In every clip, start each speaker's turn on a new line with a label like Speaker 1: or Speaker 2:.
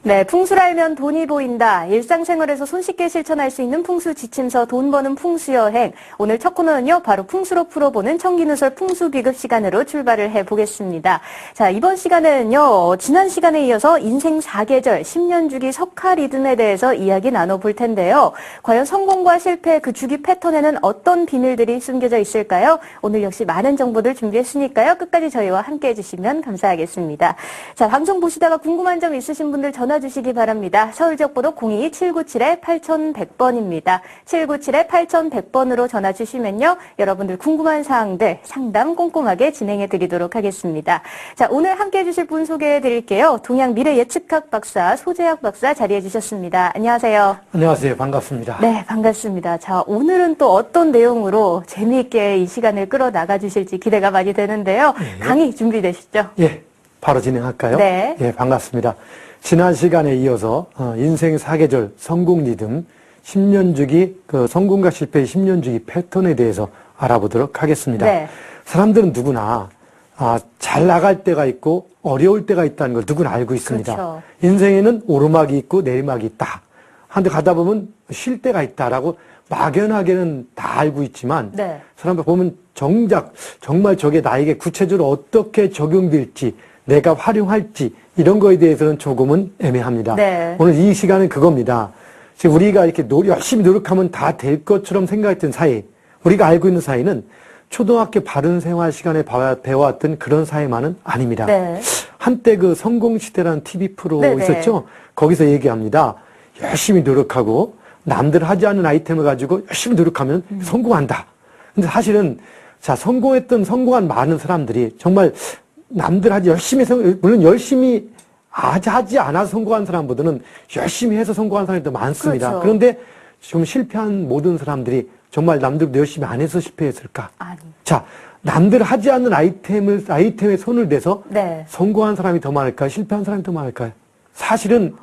Speaker 1: 네, 풍수를 알면 돈이 보인다. 일상생활에서 손쉽게 실천할 수 있는 풍수 지침서 돈 버는 풍수여행. 오늘 첫 코너는요, 바로 풍수로 풀어보는 청기누설 풍수비급 시간으로 출발을 해보겠습니다. 자, 이번 시간은요, 지난 시간에 이어서 인생 사계절, 10년 주기 석화 리듬에 대해서 이야기 나눠볼 텐데요. 과연 성공과 실패, 그 주기 패턴에는 어떤 비밀들이 숨겨져 있을까요? 오늘 역시 많은 정보들 준비했으니까요. 끝까지 저희와 함께 해주시면 감사하겠습니다. 자, 방송 보시다가 궁금한 점 있으신 분들 전화 주시기 바랍니다. 서울 지역번호 02-797-8100번입니다. 797-8100번으로 전화 주시면요. 여러분들 궁금한 사항들 상담 꼼꼼하게 진행해 드리도록 하겠습니다. 자, 오늘 함께 해주실 분 소개해 드릴게요. 동양 미래예측학 박사, 소재학 박사 자리해 주셨습니다. 안녕하세요.
Speaker 2: 안녕하세요. 반갑습니다.
Speaker 1: 네, 반갑습니다. 자, 오늘은 또 어떤 내용으로 재미있게 이 시간을 끌어나가 주실지 기대가 많이 되는데요. 강의 준비되시죠?
Speaker 2: 예, 바로 진행할까요?
Speaker 1: 네.
Speaker 2: 예, 반갑습니다. 지난 시간에 이어서 인생 사계절 성공 리듬 10년 주기 성공과 실패의 10년 주기 패턴에 대해서 알아보도록 하겠습니다. 네. 사람들은 누구나 잘 나갈 때가 있고 어려울 때가 있다는 걸 누구나 알고 있습니다.
Speaker 1: 그렇죠.
Speaker 2: 인생에는 오르막이 있고 내리막이 있다. 한데 가다 보면 쉴 때가 있다라고 막연하게는 다 알고 있지만
Speaker 1: 네.
Speaker 2: 사람들 보면 정말 저게 나에게 구체적으로 어떻게 적용될지 내가 활용할지 이런 거에 대해서는 조금은 애매합니다. 네. 오늘 이 시간은 그겁니다. 지금 우리가 이렇게 열심히 노력하면 다 될 것처럼 생각했던 사회, 우리가 알고 있는 사회는 초등학교 바른 생활 시간에 배워왔던 그런 사회만은 아닙니다. 네. 한때 그 성공시대라는 TV 프로 네네. 있었죠? 거기서 얘기합니다. 열심히 노력하고 남들 하지 않는 아이템을 가지고 열심히 노력하면 성공한다. 근데 사실은 성공한 많은 사람들이 정말 남들 물론 열심히 하지 않아서 성공한 사람보다는 열심히 해서 성공한 사람이 더 많습니다. 그렇죠. 그런데 지금 실패한 모든 사람들이 정말 남들도 열심히 안 해서 실패했을까? 아니. 자, 남들 하지 않는 아이템에 손을 대서 네. 성공한 사람이 더 많을까요? 실패한 사람이 더 많을까요? 사실은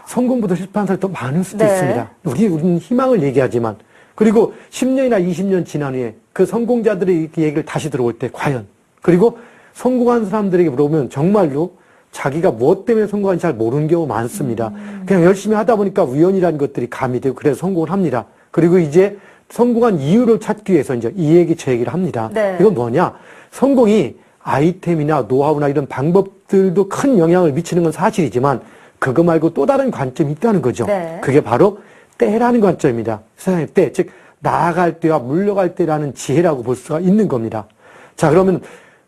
Speaker 2: 성공보다 실패한 사람이 더 많을 수도 네. 있습니다. 우리는 희망을 얘기하지만 그리고 10년이나 20년 지난 후에 그 성공자들의 얘기를 다시 들어볼 때 과연 그리고 성공한 사람들에게 물어보면 정말로 자기가 무엇 때문에 성공한지 잘 모르는 경우 많습니다. 그냥 열심히 하다 보니까 우연이라는 것들이 가미되고 그래서 성공을 합니다. 그리고 이제 성공한 이유를 찾기 위해서 이제 이 얘기 저 얘기를 합니다. 네. 이건 뭐냐? 성공이 아이템이나 노하우나 이런 방법들도 큰 영향을 미치는 건 사실이지만 그거 말고 또 다른 관점이 있다는 거죠. 네. 그게 바로 때라는 관점입니다. 세상의 때, 즉 나아갈 때와 물러갈 때라는 지혜라고 볼 수가 있는 겁니다. 자, 그러면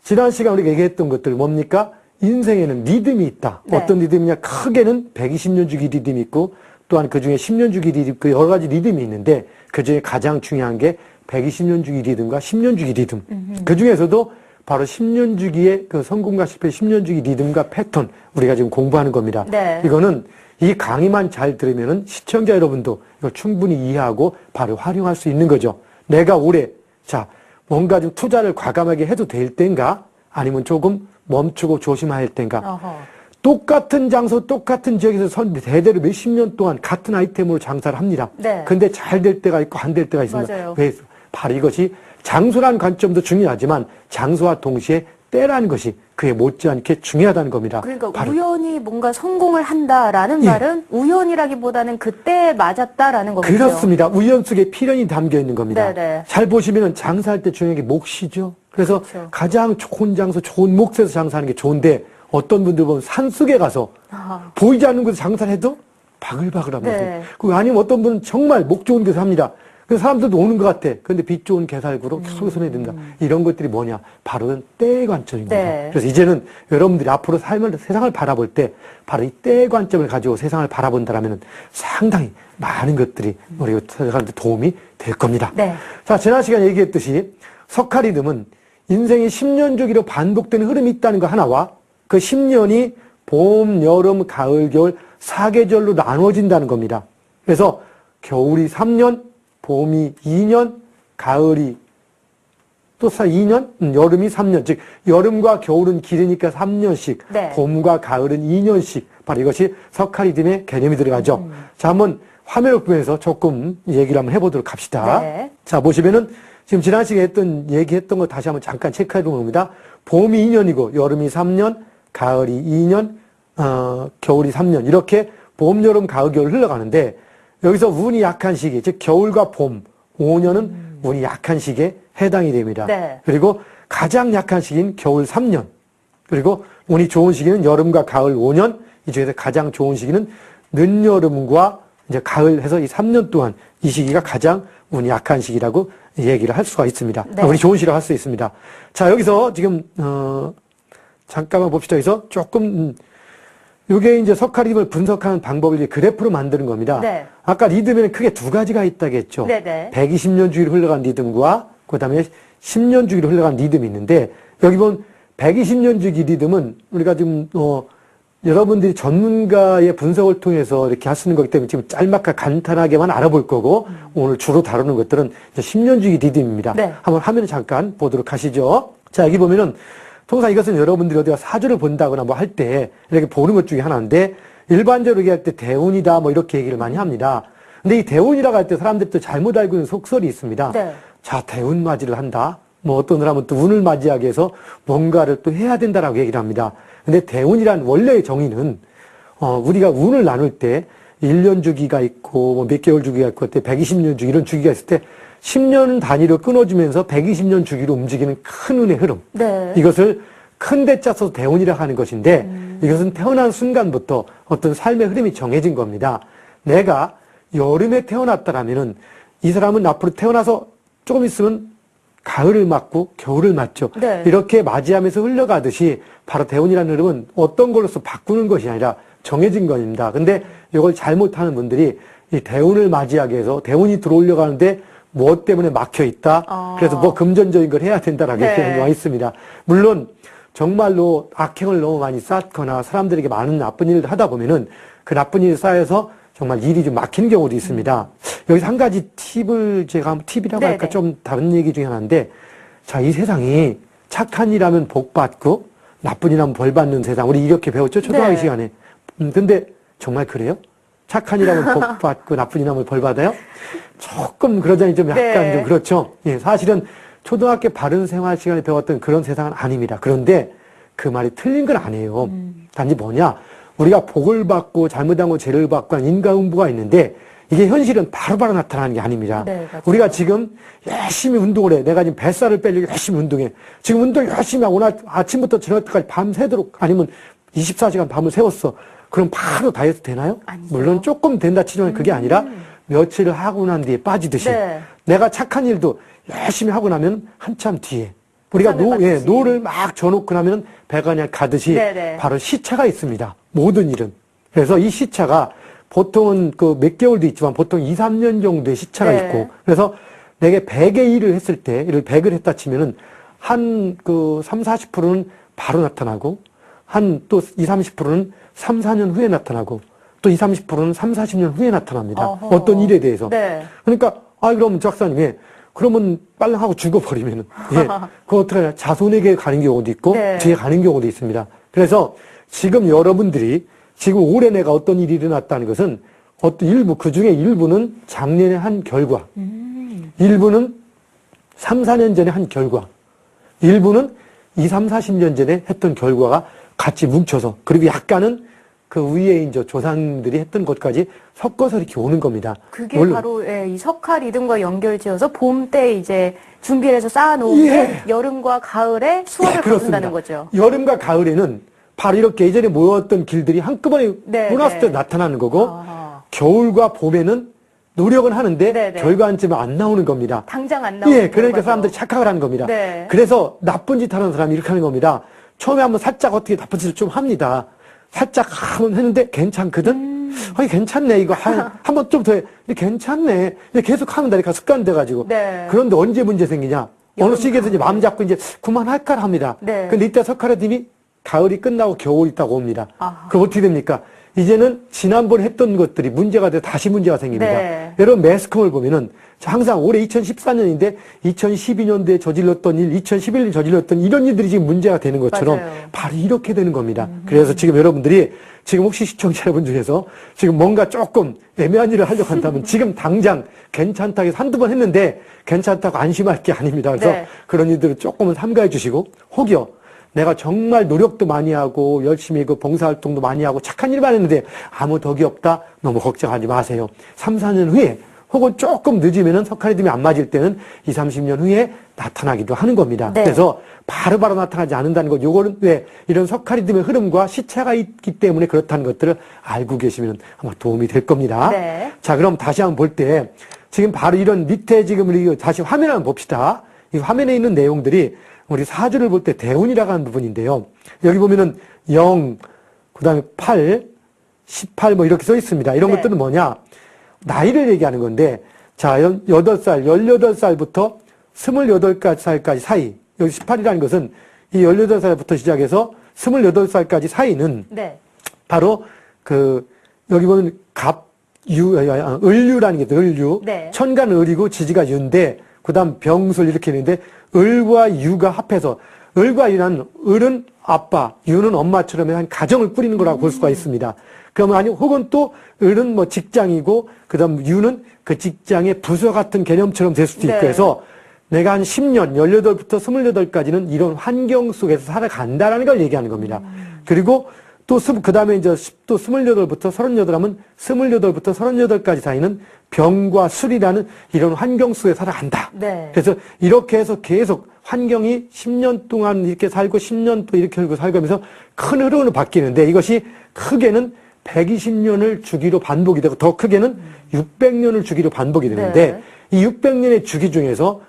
Speaker 2: 지난 시간 우리가 얘기했던 것들 뭡니까? 인생에는 리듬이 있다. 네. 어떤 리듬이냐? 크게는 120년 주기 리듬이 있고 또한 그중에 10년 주기 리듬, 여러 가지 리듬이 있는데 그중에 가장 중요한 게 120년 주기 리듬과 10년 주기 리듬. 그중에서도 바로 10년 주기의 성공과 실패 10년 주기 리듬과 패턴 우리가 지금 공부하는 겁니다. 네. 이거는 이 강의만 잘 들으면은 시청자 여러분도 이걸 충분히 이해하고 바로 활용할 수 있는 거죠. 내가 올해 뭔가 좀 투자를 과감하게 해도 될 때인가? 아니면 조금 멈추고 조심해야 할 때인가? 어허. 똑같은 장소, 똑같은 지역에서 대대로 몇십 년 동안 같은 아이템으로 장사를 합니다. 네. 근데 잘 될 때가 있고 안 될 때가 있습니다. 맞아요. 왜? 바로 이것이 장소라는 관점도 중요하지만 장소와 동시에 때라는 것이 그에 못지않게 중요하다는 겁니다. 그러니까
Speaker 1: 우연히 뭔가 성공을 한다라는 말은 우연이라기보다는 그때 맞았다라는 거겠죠.
Speaker 2: 그렇습니다. 우연 속에 필연이 담겨 있는 겁니다. 네네. 잘 보시면 장사할 때 중요한 게 몫이죠. 그래서 그렇죠. 가장 좋은 장소, 좋은 몫에서 장사하는 게 좋은데 어떤 분들 보면 산속에 가서 보이지 않는 곳에서 장사를 해도 바글바글합니다. 네. 아니면 어떤 분은 정말 목 좋은 데서 합니다. 그래서 사람들도 오는 것 같아. 그런데 빛 좋은 개살구로 계속 손에 든다. 이런 것들이 뭐냐? 바로 때의 관점입니다. 네. 그래서 이제는 여러분들이 앞으로 세상을 바라볼 때 바로 이 때의 관점을 가지고 세상을 바라본다면 상당히 많은 것들이 우리 사람한테 도움이 될 겁니다. 네. 자, 지난 시간에 얘기했듯이 석화 리듬은 인생이 10년 주기로 반복되는 흐름이 있다는 거 하나와 그 10년이 봄, 여름, 가을, 겨울 4계절로 나눠진다는 겁니다. 그래서 겨울이 3년, 봄이 2년, 가을이 또 2년, 여름이 3년. 즉 여름과 겨울은 길으니까 3년씩, 네. 봄과 가을은 2년씩. 바로 이것이 석화 리듬의 개념이 들어가죠. 자, 한번 화면을 보면서 조금 얘기를 한번 해보도록 합시다. 네. 자, 보시면은 지금 지난 시간에 얘기했던 거 다시 한번 잠깐 체크해 보면 봅니다. 봄이 2년이고 여름이 3년, 가을이 2년, 겨울이 3년 이렇게 봄, 여름, 가을, 겨울 흘러가는데 여기서 운이 약한 시기, 즉 겨울과 봄, 5년은 운이 약한 시기에 해당이 됩니다.
Speaker 1: 네.
Speaker 2: 그리고 가장 약한 시기는 겨울 3년, 그리고 운이 좋은 시기는 여름과 가을 5년, 이 중에서 가장 좋은 시기는 늦여름과 이제 가을 해서 이 3년 동안 이 시기가 가장 운이 약한 시기라고 얘기를 할 수가 있습니다.
Speaker 1: 네.
Speaker 2: 운이 좋은 시기라고 할 수 있습니다. 자, 여기서 지금 잠깐만 봅시다. 여기서 조금 이게 이제 석가리듬을 분석하는 방법을 이제 그래프로 만드는 겁니다.
Speaker 1: 네.
Speaker 2: 아까 리듬에는 크게 두 가지가 있다겠죠.
Speaker 1: 네네.
Speaker 2: 120년 주기로 흘러간 리듬과 그다음에 10년 주기로 흘러간 리듬이 있는데 여기 보면 120년 주기 리듬은 우리가 지금 여러분들이 전문가의 분석을 통해서 이렇게 하시는 거기 때문에 지금 짤막하게 간단하게만 알아볼 거고 오늘 주로 다루는 것들은 이제 10년 주기 리듬입니다.
Speaker 1: 네.
Speaker 2: 한번 화면을 잠깐 보도록 하시죠. 자, 여기 보면은 통상 이것은 여러분들이 어디가 사주를 본다거나 뭐 할 때 이렇게 보는 것 중에 하나인데 일반적으로 얘기할 때 대운이다 뭐 이렇게 얘기를 많이 합니다. 근데 이 대운이라고 할 때 사람들이 또 잘못 알고 있는 속설이 있습니다.
Speaker 1: 네.
Speaker 2: 자, 대운 맞이를 한다. 뭐 어떤 사람은 또 운을 맞이하기 위해서 뭔가를 또 해야 된다라고 얘기를 합니다. 근데 대운이란 원래의 정의는 우리가 운을 나눌 때 1년 주기가 있고 뭐 몇 개월 주기가 있고 그때 120년 주기 이런 주기가 있을 때 10년 단위로 끊어주면서 120년 주기로 움직이는 큰 운의 흐름.
Speaker 1: 네.
Speaker 2: 이것을 큰 대자 써서 대운이라고 하는 것인데 이것은 태어난 순간부터 어떤 삶의 흐름이 정해진 겁니다. 내가 여름에 태어났다라면은 이 사람은 앞으로 태어나서 조금 있으면 가을을 맞고 겨울을 맞죠.
Speaker 1: 네.
Speaker 2: 이렇게 맞이하면서 흘러가듯이 바로 대운이라는 흐름은 어떤 걸로서 바꾸는 것이 아니라 정해진 겁니다. 근데 이걸 잘못하는 분들이 이 대운을 맞이하기 위해서 대운이 들어오려고 하는데 무엇 때문에 막혀 있다. 그래서 뭐 금전적인 걸 해야 된다라고
Speaker 1: 네.
Speaker 2: 얘기하는 경우가 있습니다. 물론 정말로 악행을 너무 많이 쌓거나 사람들에게 많은 나쁜 일을 하다 보면은 그 나쁜 일이 쌓여서 정말 일이 좀 막히는 경우도 있습니다. 여기서 한 가지 팁을 제가 팁이라고 할까 좀 다른 얘기 중에 하나인데 자, 이 세상이 착한 일 하면 복 받고 나쁜 일 하면 벌 받는 세상. 우리 이렇게 배웠죠? 초등학교 시간에. 근데 정말 그래요? 착한 일 하면 복 받고 나쁜 일 하면 벌 받아요? 조금 그러자니 좀 약간 좀 그렇죠. 예, 사실은 초등학교 바른 생활 시간에 배웠던 그런 세상은 아닙니다. 그런데 그 말이 틀린 건 아니에요. 단지 뭐냐? 우리가 복을 받고 잘못한 거 죄를 받고 한 인과응보가 있는데 이게 현실은 바로바로 나타나는 게 아닙니다.
Speaker 1: 네,
Speaker 2: 우리가 지금 열심히 운동을 해. 내가 지금 뱃살을 빼려고 열심히 운동해. 지금 운동 열심히 하고 오늘 아침부터 저녁까지 밤새도록 아니면 24시간 밤을 새웠어. 그럼 바로 다이어트 되나요?
Speaker 1: 아니죠.
Speaker 2: 물론 조금 된다 치지만 그게 아니라 며칠을 하고 난 뒤에 빠지듯이 내가 착한 일도 열심히 하고 나면 한참 뒤에 우리가 노를 막 줘놓고 나면 배가 그냥 가듯이 바로 시차가 있습니다. 모든 일은. 그래서 이 시차가 보통은 그 몇 개월도 있지만 보통 2, 3년 정도의 시차가 있고 그래서 내게 100의 일을 했을 때, 일을 100을 했다 치면은 한 그 3, 40%는 바로 나타나고 한 또 2, 30%는 3, 4년 후에 나타나고 또 2, 30%는 3, 40년 후에 나타납니다. 어떤 일에 대해서. 그러니까 그럼 작사님 그러면 빨랑 하고 죽어버리면은 그거 어떻게 하냐 자손에게 가는 경우도 있고 뒤에 가는 경우도 있습니다. 그래서 지금 여러분들이 지금 올해 내가 어떤 일이 일어났다는 것은 어떤 일부, 그 중에 일부는 작년에 한 결과, 일부는 3, 4년 전에 한 결과, 일부는 2, 3, 40년 전에 했던 결과가 같이 뭉쳐서, 그리고 약간은 그 위에 이제 조상들이 했던 것까지 섞어서 이렇게 오는 겁니다.
Speaker 1: 그게 바로 이 석화 리듬과 연결지어서 봄 때 이제 준비를 해서 쌓아놓은 게 여름과 가을에 수월을 거둔다는 거죠.
Speaker 2: 여름과 가을에는 바로 이렇게 예전에 모였던 길들이 한꺼번에 몰았을 때 나타나는 거고 겨울과 봄에는 노력은 하는데 결과는 안 나오는 겁니다.
Speaker 1: 당장 안 나오는
Speaker 2: 그러니까 사람들이 착각을 하는 겁니다. 그래서 나쁜 짓 하는 사람이 이렇게 하는 겁니다. 처음에 한번 살짝 어떻게 나쁜 짓을 좀 합니다. 살짝 한번 했는데 괜찮거든? 괜찮네. 이거 한번 좀 더 해. 괜찮네. 계속 하면 다니까 습관 돼가지고. 그런데 언제 문제 생기냐? 어느 시기에서 이제 마음 잡고 이제 그만할까 합니다. 근데 이때 석가래님이 가을이 끝나고 겨울이 있다고 옵니다. 그럼 어떻게 됩니까? 이제는 지난번에 했던 것들이 문제가 돼서 다시 문제가 생깁니다. 여러분 매스컴을 보면은 항상 올해 2014년인데 2012년도에 저질렀던 일, 2011년에 저질렀던 이런 일들이 지금 문제가 되는 것처럼 바로 이렇게 되는 겁니다. 그래서 지금 여러분들이 지금 혹시 시청자 여러분 중에서 지금 뭔가 조금 애매한 일을 하려고 한다면 지금 당장 괜찮다고 해서 한두 번 했는데 괜찮다고 안심할 게 아닙니다. 그래서 그런 일들을 조금은 삼가해 주시고 혹여 내가 정말 노력도 많이 하고 열심히 그 봉사활동도 많이 하고 착한 일만 했는데 아무 덕이 없다. 너무 걱정하지 마세요. 3, 4년 후에 혹은 조금 늦으면은 석가리듬이 안 맞을 때는 2, 30년 후에 나타나기도 하는 겁니다.
Speaker 1: 네.
Speaker 2: 그래서 바로바로 나타나지 않는다는 것, 요거는 왜 이런 석가리듬의 흐름과 시차가 있기 때문에 그렇다는 것들을 알고 계시면 아마 도움이 될 겁니다.
Speaker 1: 네.
Speaker 2: 자, 그럼 다시 한번 볼 때 지금 바로 이런 밑에 지금 우리 다시 화면을 한번 봅시다. 이 화면에 있는 내용들이 우리 사주를 볼 때 대운이라고 하는 부분인데요. 여기 보면은 0, 그 다음에 8, 18 뭐 이렇게 써 있습니다. 이런
Speaker 1: 네.
Speaker 2: 것들은 뭐냐? 나이를 얘기하는 건데, 자, 8살, 18살부터 28살까지 사이, 여기 18이라는 것은 이 18살부터 시작해서 28살까지 사이는
Speaker 1: 네.
Speaker 2: 바로 여기 보면 을류라는 게 있어요. 을류.
Speaker 1: 네.
Speaker 2: 천간 을이고 지지가 유인데, 그 다음 병술 이렇게 있는데, 을과 유가 합해서, 을과 유는, 을은 아빠, 유는 엄마처럼 한 가정을 꾸리는 거라고 볼 수가 있습니다. 그러면 아니, 혹은 또, 을은 뭐 직장이고, 그 다음 유는 그 직장의 부서 같은 개념처럼 될 수도 있고
Speaker 1: 네.
Speaker 2: 해서, 내가 한 10년, 18부터 28까지는 이런 환경 속에서 살아간다라는 걸 얘기하는 겁니다. 그리고 또, 그 다음에 이제 또 28부터 38 하면 28부터 38까지 사이는 병과 술이라는 이런 환경 속에 살아간다.
Speaker 1: 네.
Speaker 2: 그래서 이렇게 해서 계속 환경이 10년 동안 이렇게 살고 10년 또 이렇게 살고 하면서 큰 흐름으로 바뀌는데 이것이 크게는 120년을 주기로 반복이 되고 더 크게는 600년을 주기로 반복이 되는데
Speaker 1: 네.
Speaker 2: 이 600년의 주기 중에서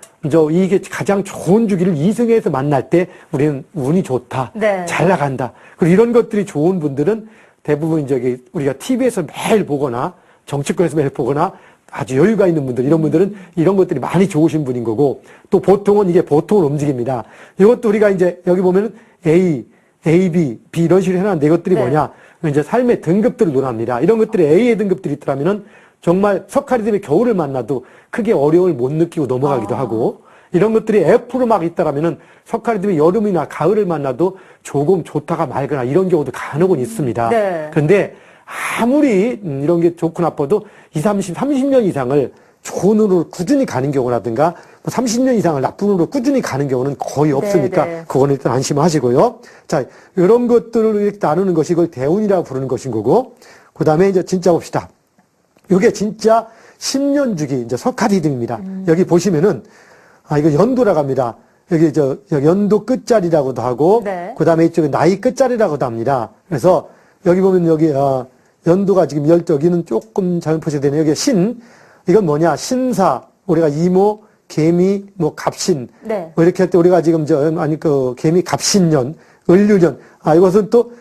Speaker 2: 이게 가장 좋은 주기를 이승에서 만날 때 우리는 운이 좋다.
Speaker 1: 네.
Speaker 2: 잘 나간다. 그리고 이런 것들이 좋은 분들은 대부분 우리가 TV에서 매일 보거나 정치권에서 매일 보거나 아주 여유가 있는 분들, 이런 분들은 이런 것들이 많이 좋으신 분인 거고 또 보통은 이게 보통을 움직입니다. 이것도 우리가 이제 여기 보면은 A, B 이런 식으로 해놨는데 이것들이
Speaker 1: 네.
Speaker 2: 뭐냐. 이제 삶의 등급들을 논합니다. 이런 것들이 A의 등급들이 있더라면은 정말 석가리듬의 겨울을 만나도 크게 어려움을 못 느끼고 넘어가기도 하고 이런 것들이 F로 막 있다라면은 석가리듬의 여름이나 가을을 만나도 조금 좋다가 말거나 이런 경우도 간혹은 있습니다.
Speaker 1: 네.
Speaker 2: 그런데 아무리 이런 게 좋고 나빠도 30년 이상을 좋은 운으로 꾸준히 가는 경우라든가 30년 이상을 나쁜 운으로 꾸준히 가는 경우는 거의 없으니까
Speaker 1: 네.
Speaker 2: 그거는 일단 안심하시고요. 자, 이런 것들을 이렇게 나누는 것이 이걸 대운이라고 부르는 것인 거고 그 다음에 이제 진짜 봅시다. 이게 진짜 10년 주기 이제 석가리듬입니다. 여기 보시면은 이거 연도라고 합니다. 여기 연도 끝자리라고도 하고
Speaker 1: 네.
Speaker 2: 그 다음에 이쪽에 나이 끝자리라고도 합니다. 그래서 여기 보면 여기 연도가 지금 여기는 조금 잘못 보셔야 되네요. 여기 이건 뭐냐? 신사, 우리가 이모, 개미, 뭐 갑신.
Speaker 1: 네.
Speaker 2: 뭐 이렇게 할 때 우리가 지금 개미 갑신년, 을류년. 이것은 또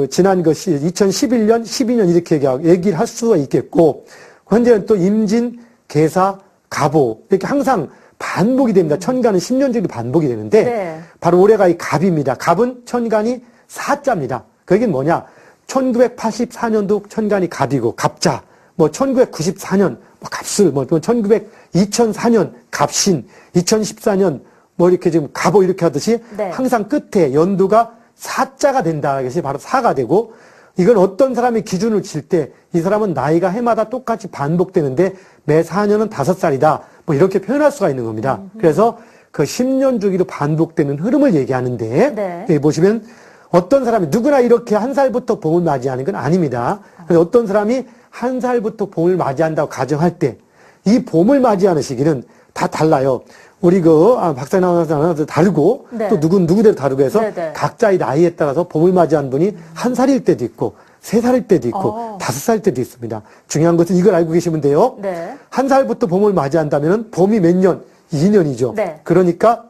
Speaker 2: 지난 것이 2011년, 12년 이렇게 얘기를 할 수가 있겠고, 현재는 또 임진, 개사, 갑오. 이렇게 항상 반복이 됩니다. 천간은 10년짜리 반복이 되는데,
Speaker 1: 네.
Speaker 2: 바로 올해가 이 갑입니다. 갑은 천간이 4자입니다. 그게 뭐냐? 1984년도 천간이 갑이고, 갑자. 1994년, 갑술, 2004년 갑신, 2014년 이렇게 지금 갑오 이렇게 하듯이
Speaker 1: 네.
Speaker 2: 항상 끝에 연도가 4자가 된다. 이것이 바로 4가 되고, 이건 어떤 사람이 기준을 칠 때 이 사람은 나이가 해마다 똑같이 반복되는데 매 4년은 5살이다. 이렇게 표현할 수가 있는 겁니다. 그래서 그 10년 주기로 반복되는 흐름을 얘기하는데,
Speaker 1: 네.
Speaker 2: 여기 보시면 어떤 사람이 누구나 이렇게 한 살부터 봄을 맞이하는 건 아닙니다. 그래서 어떤 사람이 한 살부터 봄을 맞이한다고 가정할 때 이 봄을 맞이하는 시기는 다 달라요. 우리 박사님 아나운서 다르고
Speaker 1: 네.
Speaker 2: 또 누구대로 다르고 해서
Speaker 1: 네네.
Speaker 2: 각자의 나이에 따라서 봄을 맞이한 분이 한 살일 때도 있고 3살일 때도 있고 5살일 때도 있습니다. 중요한 것은 이걸 알고 계시면 돼요.
Speaker 1: 네.
Speaker 2: 한 살부터 봄을 맞이한다면 봄이 몇 년? 2년이죠.
Speaker 1: 네.
Speaker 2: 그러니까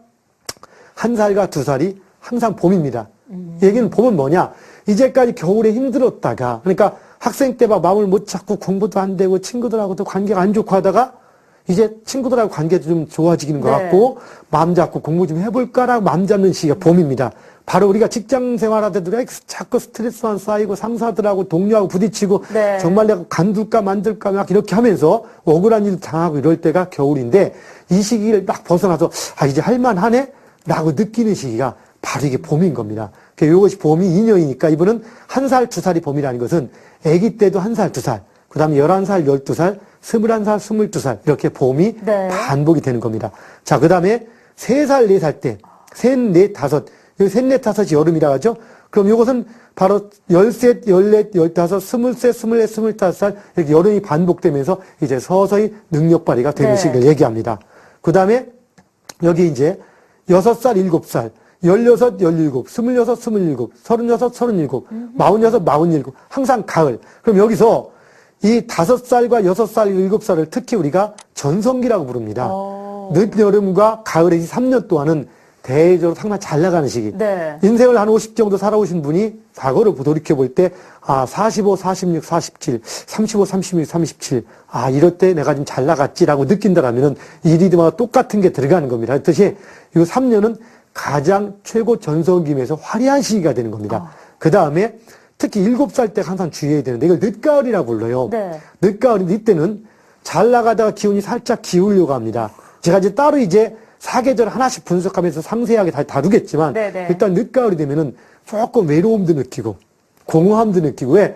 Speaker 2: 1살과 2살이 항상 봄입니다. 얘기는 봄은 뭐냐? 이제까지 겨울에 힘들었다가 그러니까 학생 때 막 마음을 못 잡고 공부도 안 되고 친구들하고도 관계가 안 좋고 하다가 이제 친구들하고 관계도 좀 좋아지는 것
Speaker 1: 네.
Speaker 2: 같고 마음 잡고 공부 좀 해볼까라고 마음 잡는 시기가 봄입니다. 바로 우리가 직장 생활하다도 자꾸 스트레스만 쌓이고 상사들하고 동료하고 부딪히고
Speaker 1: 네.
Speaker 2: 정말 내가 간둘까 만들까 막 이렇게 하면서 억울한 일도 당하고 이럴 때가 겨울인데 이 시기를 막 벗어나서 이제 할만하네? 라고 느끼는 시기가 바로 이게 봄인 겁니다. 이것이 봄이 2년이니까 이분은 1살, 2살이 봄이라는 것은 아기 때도 1살, 2살, 그 다음에 11살, 12살, 21살, 22살 이렇게 봄이
Speaker 1: 네.
Speaker 2: 반복이 되는 겁니다. 자, 그 다음에 3살, 4살 때, 3, 4, 5 여기 셋, 넷, 다섯이 여름이라 하죠. 그럼 이것은 바로 13, 14, 15, 23, 24, 25살 이렇게 여름이 반복되면서 이제 서서히 능력 발휘가 되는 시기를 얘기합니다. 그 다음에 여기 이제 6살, 7살, 16, 17, 26, 27, 36, 37, 46, 47 항상 가을. 그럼 여기서 이 5살과 6살, 7살을 특히 우리가 전성기라고 부릅니다. 늦여름과 가을의 이 3년 동안은 대외적으로 상당히 잘 나가는 시기. 네. 인생을 한 50 정도 살아오신 분이 과거를 돌이켜볼 때, 45, 46, 47, 35, 36, 37, 이럴 때 내가 좀 잘 나갔지라고 느낀다라면은 이 리듬하고 똑같은 게 들어가는 겁니다. 그렇듯이 이 3년은 가장 최고 전성기면서 화려한 시기가 되는 겁니다. 그 다음에 특히 7살 때 항상 주의해야 되는데 이걸 늦가을이라고 불러요. 네. 늦가을이 이때는 잘 나가다가 기운이 살짝 기울려고 합니다. 제가 이제 따로 이제 사계절 하나씩 분석하면서 상세하게 다 다루겠지만 네네. 일단 늦가을이 되면은 조금 외로움도 느끼고 공허함도 느끼고 왜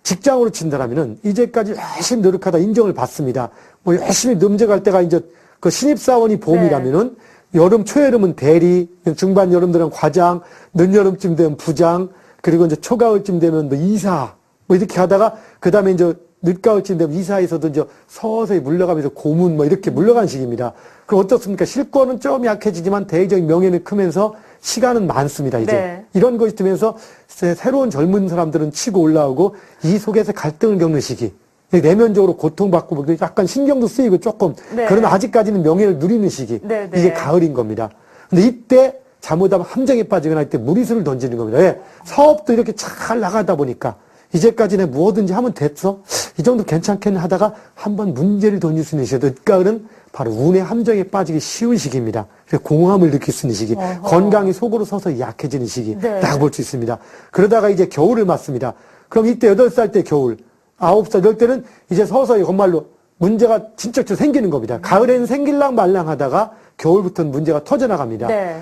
Speaker 2: 직장으로 친다라면은 이제까지 열심히 노력하다 인정을 받습니다. 뭐 열심히 넘져갈 때가 이제 그 신입사원이 봄이라면은 여름 초여름은 대리, 중반 여름들은 과장, 늦여름쯤 되면 부장, 그리고 이제 초가을쯤 되면 뭐 이사 뭐 이렇게 하다가 그 다음에 이제 늦가을쯤 되면 이사에서도 이제 서서히 물러가면서 고문 뭐 이렇게 물러가는 시기입니다. 그럼 어떻습니까? 실권은 좀 약해지지만 대외적인 명예는 크면서 시간은 많습니다, 이제. 네. 이런 것이 되면서 새로운 젊은 사람들은 치고 올라오고 이 속에서 갈등을 겪는 시기. 내면적으로 고통받고 약간 신경도 쓰이고 조금. 네. 그러나 아직까지는 명예를 누리는 시기. 네, 네. 이게 가을인 겁니다. 근데 이때 잘못하면 함정에 빠지거나 이때 무리수를 던지는 겁니다. 왜? 사업도 이렇게 잘 나가다 보니까 이제까지는 뭐든지 하면 됐어? 이 정도 괜찮겠네 하다가 한번 문제를 던질 수 있는 시기. 늦가을은 바로 운의 함정에 빠지기 쉬운 시기입니다. 그래서 공허함을 느낄 수 있는 시기. 건강이 속으로 서서히 약해지는 시기라고 볼 수 있습니다. 그러다가 이제 겨울을 맞습니다. 그럼 이때 8살 때 겨울, 9살 이럴 때는 이제 서서히 정말로 문제가 진짜 생기는 겁니다. 가을에는 생길랑 말랑 하다가 겨울부터는 문제가 터져나갑니다. 네.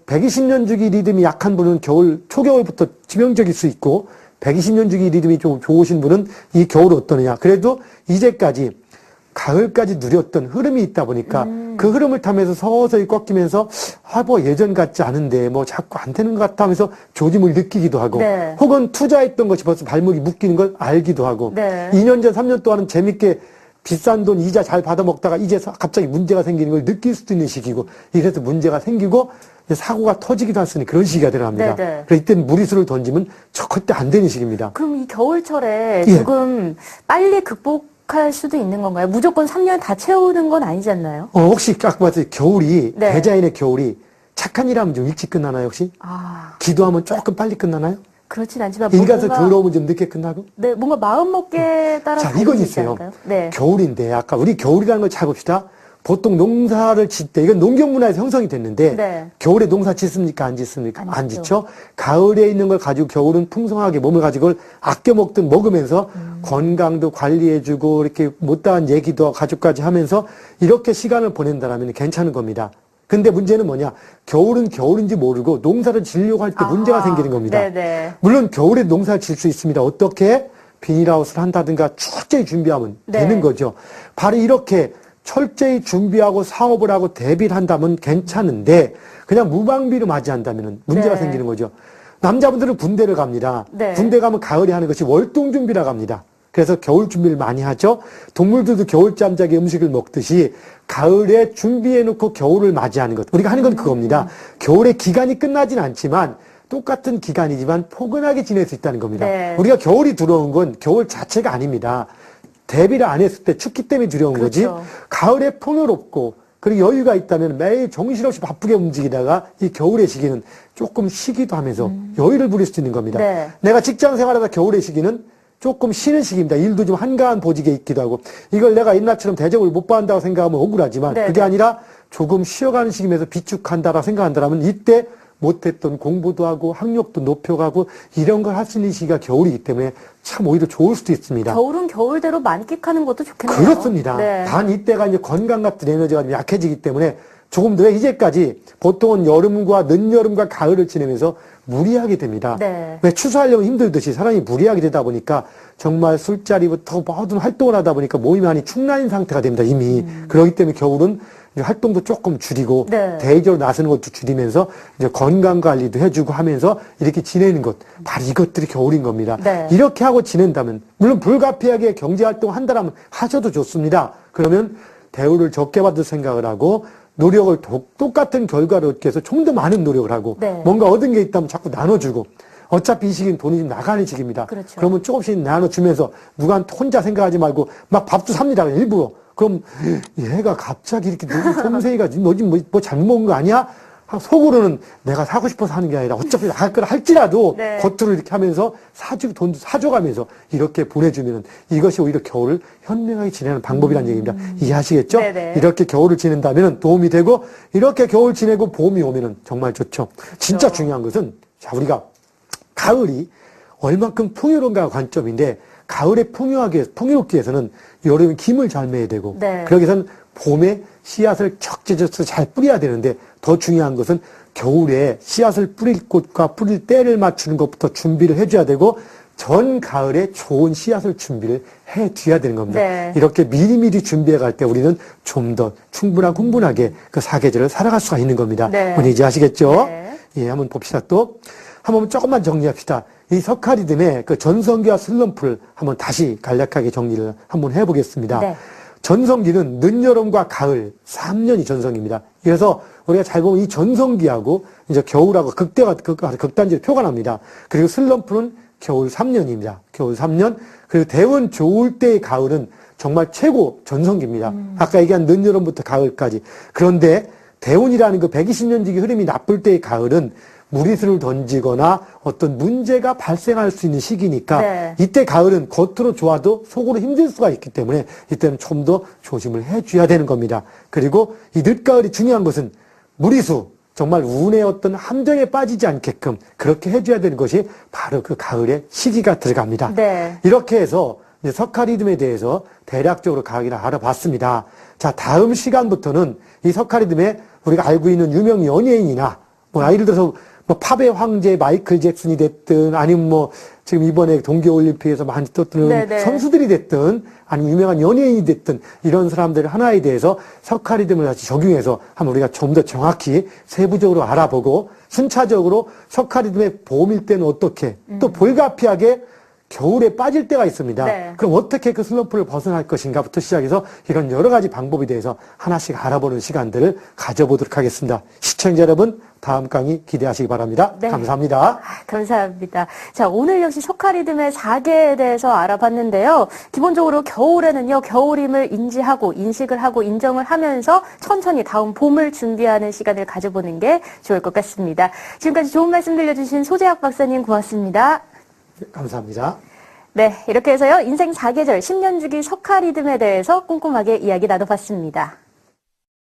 Speaker 2: 120년 주기 리듬이 약한 분은 초겨울부터 치명적일 수 있고 120년 주기 리듬이 좀 좋으신 분은 이 겨울은 어떠느냐. 그래도 이제까지 가을까지 누렸던 흐름이 있다 보니까 그 흐름을 타면서 서서히 꺾이면서 뭐 예전 같지 않은데 뭐 자꾸 안 되는 것 같다 하면서 조짐을 느끼기도 하고 네. 혹은 투자했던 것이 벌써 발목이 묶이는 걸 알기도 하고 네. 2년 전 3년 동안은 재밌게 비싼 돈 이자 잘 받아먹다가 이제 갑자기 문제가 생기는 걸 느낄 수도 있는 시기고 이래서 문제가 생기고 사고가 터지기도 할 수 있는 그런 시기가 들어갑니다. 그래서 이때는 무리수를 던지면 절대 안 되는 시기입니다.
Speaker 1: 그럼 이 겨울철에 조금 빨리 극복할 수도 있는 건가요? 무조건 3년 다 채우는 건 아니지 않나요?
Speaker 2: 혹시 아까 봤을 때 겨울이 대자연의 겨울이 착한 일 하면 좀 일찍 끝나나요 혹시? 기도하면 조금 빨리 끝나나요?
Speaker 1: 그렇진 않지만
Speaker 2: 인간서 더러우면 좀 늦게 끝나고?
Speaker 1: 네, 뭔가 마음먹기에 따라
Speaker 2: 자, 이건 있어요. 네. 겨울인데 아까 우리 겨울이라는 걸 잘 봅시다. 보통 농사를 짓 때 이건 농경문화에서 형성이 됐는데 네. 겨울에 농사 짓습니까? 안 짓습니까? 안 짓죠. 가을에 있는 걸 가지고 겨울은 풍성하게 몸을 가지고 그걸 아껴 먹든 먹으면서 건강도 관리해주고 이렇게 못다한 얘기도 가족까지 하면서 이렇게 시간을 보낸다라면 괜찮은 겁니다. 근데 문제는 뭐냐? 겨울은 겨울인지 모르고 농사를 지으려고 할 때 문제가 생기는 겁니다. 네네. 물론 겨울에 농사를 질 수 있습니다. 어떻게? 비닐하우스를 한다든가 철저히 준비하면 되는 거죠. 바로 이렇게 철저히 준비하고 사업을 하고 대비를 한다면 괜찮은데 그냥 무방비로 맞이한다면 문제가 생기는 거죠. 남자분들은 군대를 갑니다. 군대 가면 가을에 하는 것이 월동 준비라고 합니다. 그래서 겨울 준비를 많이 하죠. 동물들도 겨울잠 자기 음식을 먹듯이 가을에 준비해놓고 겨울을 맞이하는 것. 우리가 하는 건 그겁니다. 겨울의 기간이 끝나진 않지만 똑같은 기간이지만 포근하게 지낼 수 있다는 겁니다. 우리가 겨울이 들어온 건 겨울 자체가 아닙니다. 대비를 안 했을 때 춥기 때문에 두려운 거지. 가을에 풍요롭고 그리고 여유가 있다면 매일 정신없이 바쁘게 움직이다가 이 겨울의 시기는 조금 쉬기도 하면서 여유를 부릴 수 있는 겁니다. 내가 직장 생활하다 겨울의 시기는 조금 쉬는 시기입니다. 일도 좀 한가한 보직에 있기도 하고 이걸 내가 옛날처럼 대접을 못 받는다고 생각하면 억울하지만 그게 아니라 조금 쉬어가는 시기면서 비축한다라 생각한다면 이때 못했던 공부도 하고 학력도 높여가고 이런 걸 할 수 있는 시기가 겨울이기 때문에 참 오히려 좋을 수도 있습니다.
Speaker 1: 겨울은 겨울대로 만끽하는 것도 좋겠네요.
Speaker 2: 그렇습니다. 단 이때가 이제 건강 같은 에너지가 좀 약해지기 때문에 조금 더 이제까지 보통은 여름과 늦여름과 가을을 지내면서 무리하게 됩니다. 왜 추수하려면 힘들듯이 사람이 무리하게 되다 보니까 정말 술자리부터 모든 활동을 하다 보니까 몸이 많이 축난인 상태가 됩니다. 이미. 그렇기 때문에 겨울은 이제 활동도 조금 줄이고
Speaker 1: 네.
Speaker 2: 대외적으로 나서는 것도 줄이면서 이제 건강 관리도 해주고 하면서 이렇게 지내는 것 바로 이것들이 겨울인 겁니다.
Speaker 1: 네.
Speaker 2: 이렇게 하고 지낸다면 물론 불가피하게 경제 활동 한다면 하셔도 좋습니다. 그러면 대우를 적게 받을 생각을 하고 노력을 똑같은 결과를 얻기 위해서 좀 더 많은 노력을 하고
Speaker 1: 네.
Speaker 2: 뭔가 얻은 게 있다면 자꾸 나눠주고 어차피 이 시기는 돈이 좀 나가는 시기입니다.
Speaker 1: 그렇죠.
Speaker 2: 그러면 조금씩 나눠주면서 누가 혼자 생각하지 말고 막 밥도 삽니다. 일부러. 그럼 얘가 갑자기 이렇게 동생이가 너 지금 뭐 잘못 먹은 거 아니야? 속으로는 내가 사고 싶어서 하는 게 아니라 어차피 나갈 거라 할지라도
Speaker 1: 네.
Speaker 2: 겉으로 이렇게 하면서 사주고 돈도 사줘가면서 이렇게 보내주면 이것이 오히려 겨울을 현명하게 지내는 방법이라는 얘기입니다. 이해하시겠죠?
Speaker 1: 네네.
Speaker 2: 이렇게 겨울을 지낸다면 도움이 되고 이렇게 겨울 지내고 봄이 오면은 정말 좋죠. 진짜 중요한 것은 자 우리가 가을이 얼만큼 풍요로운가 관점인데 가을에 풍요롭기 위해서는 여름에 김을 잘 매야 되고
Speaker 1: 네.
Speaker 2: 그러기 위해서는 봄에 씨앗을 적재져서 잘 뿌려야 되는데 더 중요한 것은 겨울에 씨앗을 뿌릴 곳과 뿌릴 때를 맞추는 것부터 준비를 해줘야 되고 전 가을에 좋은 씨앗을 준비를 해둬야 되는 겁니다.
Speaker 1: 네.
Speaker 2: 이렇게 미리미리 준비해 갈 때 우리는 좀 더 충분하게 그 사계절을 살아갈 수가 있는 겁니다.
Speaker 1: 네.
Speaker 2: 오늘 이제 아시겠죠?
Speaker 1: 네.
Speaker 2: 예, 한번 봅시다 또. 한번 조금만 정리합시다. 이 석가리듬의 그 전성기와 슬럼프를 한번 다시 간략하게 정리를 한번 해보겠습니다.
Speaker 1: 네.
Speaker 2: 전성기는 늦여름과 가을 3년이 전성기입니다. 그래서 우리가 잘 보면 이 전성기하고 이제 겨울하고 극단적으로 표가 납니다. 그리고 슬럼프는 겨울 3년입니다. 겨울 3년. 그리고 대운 좋을 때의 가을은 정말 최고 전성기입니다. 아까 얘기한 늦여름부터 가을까지. 그런데 대운이라는 그 120년지기 흐름이 나쁠 때의 가을은 무리수를 던지거나 어떤 문제가 발생할 수 있는 시기니까
Speaker 1: 네.
Speaker 2: 이때 가을은 겉으로 좋아도 속으로 힘들 수가 있기 때문에 이때는 좀 더 조심을 해줘야 되는 겁니다. 그리고 이 늦가을이 중요한 것은 무리수, 정말 운의 어떤 함정에 빠지지 않게끔 그렇게 해줘야 되는 것이 바로 그 가을의 시기가 들어갑니다.
Speaker 1: 네.
Speaker 2: 이렇게 해서 이제 석가리듬에 대해서 대략적으로 강의를 알아봤습니다. 자, 다음 시간부터는 이 석가리듬에 우리가 알고 있는 유명 연예인이나 뭐 예를 들어서 뭐 팝의 황제 마이클 잭슨이 됐든 아니면 뭐 지금 이번에 동계올림픽에서 많이 떴던
Speaker 1: 네네.
Speaker 2: 선수들이 됐든 아니면 유명한 연예인이 됐든 이런 사람들 하나에 대해서 석가리듬을 다시 적용해서 한번 우리가 좀 더 정확히 세부적으로 알아보고 순차적으로 석가리듬의 봄일 때는 어떻게 또 불가피하게 겨울에 빠질 때가 있습니다.
Speaker 1: 네.
Speaker 2: 그럼 어떻게 그 슬럼프를 벗어날 것인가부터 시작해서 이런 여러 가지 방법에 대해서 하나씩 알아보는 시간들을 가져보도록 하겠습니다. 시청자 여러분, 다음 강의 기대하시기 바랍니다.
Speaker 1: 네.
Speaker 2: 감사합니다.
Speaker 1: 감사합니다. 자, 오늘 역시 석가리듬의 4계에 대해서 알아봤는데요. 기본적으로 겨울에는요, 겨울임을 인지하고 인식을 하고 인정을 하면서 천천히 다음 봄을 준비하는 시간을 가져보는 게 좋을 것 같습니다. 지금까지 좋은 말씀 들려주신 소재학 박사님 고맙습니다.
Speaker 2: 네, 감사합니다.
Speaker 1: 네, 이렇게 해서요, 인생 4계절 10년 주기 석가리듬에 대해서 꼼꼼하게 이야기 나눠봤습니다.